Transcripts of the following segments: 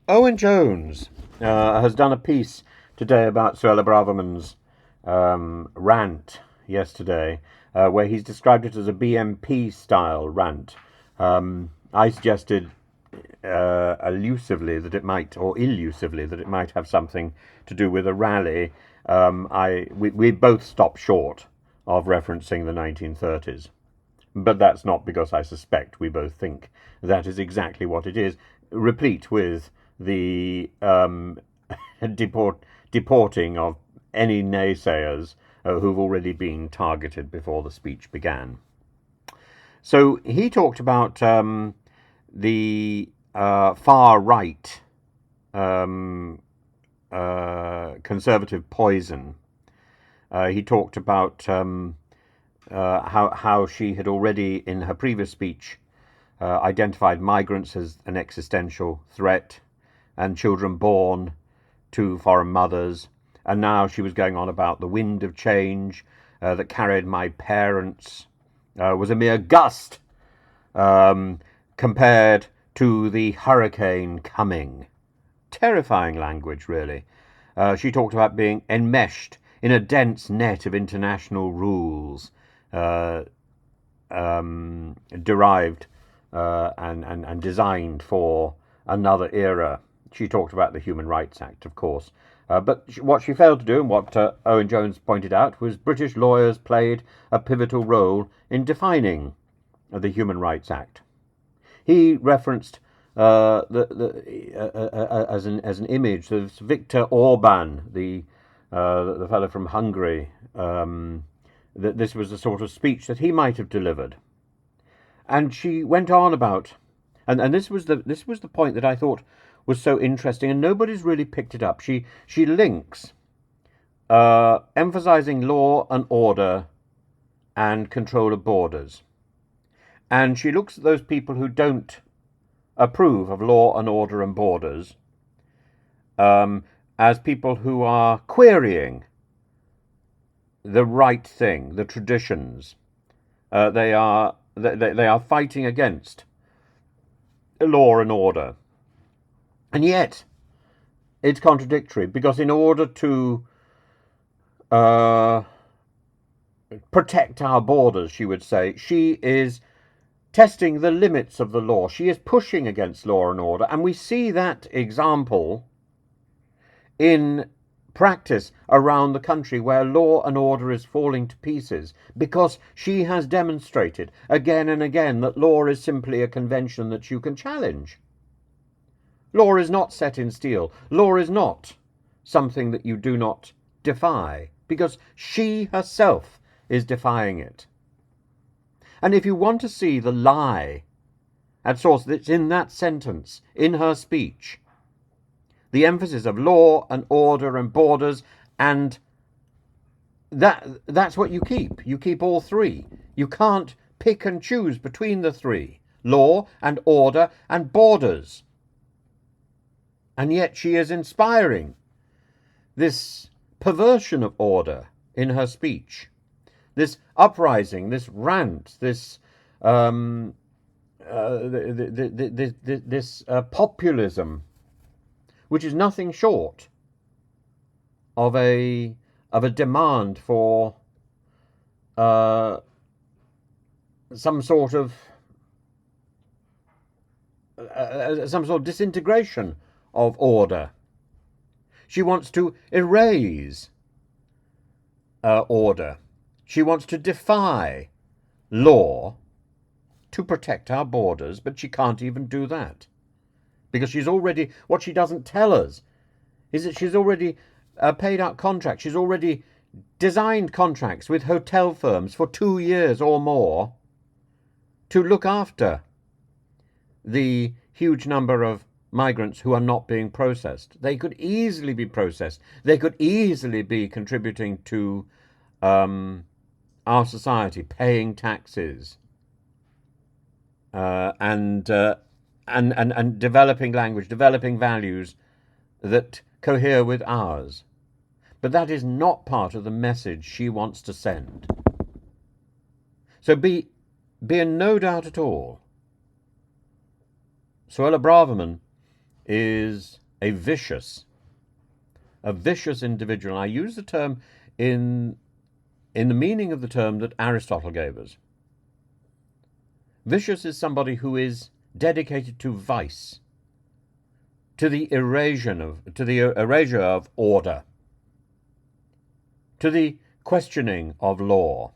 Owen Jones has done a piece today about Suella Braverman's rant yesterday, where he's described it as a BMP style rant. I suggested elusively that it might, or elusively, that it might have something to do with a rally. We both stopped short of referencing the 1930s. But that's not because I suspect. We both think that is exactly what it is, replete with the deporting of any naysayers who've already been targeted before the speech began. So he talked about the far right conservative poison. He talked about how she had already, in her previous speech, identified migrants as an existential threat and children born to foreign mothers. And now she was going on about the wind of change that carried my parents was a mere gust compared to the hurricane coming. Terrifying language, really. She talked about being enmeshed in a dense net of international rules derived and designed for another era. She talked about the Human Rights Act, of course. But what she failed to do, and what Owen Jones pointed out, was British lawyers played a pivotal role in defining the Human Rights Act. He referenced as an image of Viktor Orban, the fellow from Hungary. That this was the sort of speech that he might have delivered, and she went on about, and this was the point that I thought was so interesting, and nobody's really picked it up. She links emphasizing law and order and control of borders. And she looks at those people who don't approve of law and order and borders as people who are querying the right thing, the traditions. They are fighting against law and order. And yet, it's contradictory, because in order to protect our borders, she would say, she is testing the limits of the law. She is pushing against law and order. And we see that example in practice around the country, where law and order is falling to pieces, because she has demonstrated again and again that law is simply a convention that you can challenge. Law is not set in steel. Law is not something that you do not defy, because she herself is defying it. And if you want to see the lie at source that's in that sentence, in her speech, the emphasis of law and order and borders, and that's what you keep. You keep all three. You can't pick and choose between the three: law and order and borders. And yet she is inspiring this perversion of order in her speech, this uprising, this rant, this populism, which is nothing short of a demand for some sort of disintegration of order. She wants to erase order. She wants to defy law to protect our borders, but she can't even do that, because she's already, what she doesn't tell us is that she's already paid out contracts. She's already designed contracts with hotel firms for 2 years or more to look after the huge number of migrants who are not being processed. They could easily be processed. They could easily be contributing to our society, paying taxes, and developing language, developing values that cohere with ours. But that is not part of the message she wants to send. So be in no doubt at all, Suella Braverman is a vicious individual. I use the term in the meaning of the term that Aristotle gave us. Vicious is somebody who is dedicated to vice, to the erasure of order, to the questioning of law,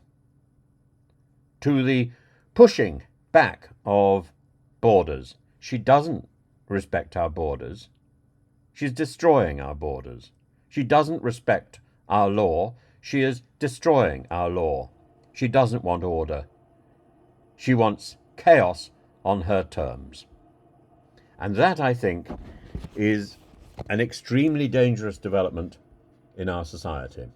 to the pushing back of borders. She doesn't respect our borders. She's destroying our borders. She doesn't respect our law. She is destroying our law. She doesn't want order. She wants chaos on her terms. And that, I think, is an extremely dangerous development in our society.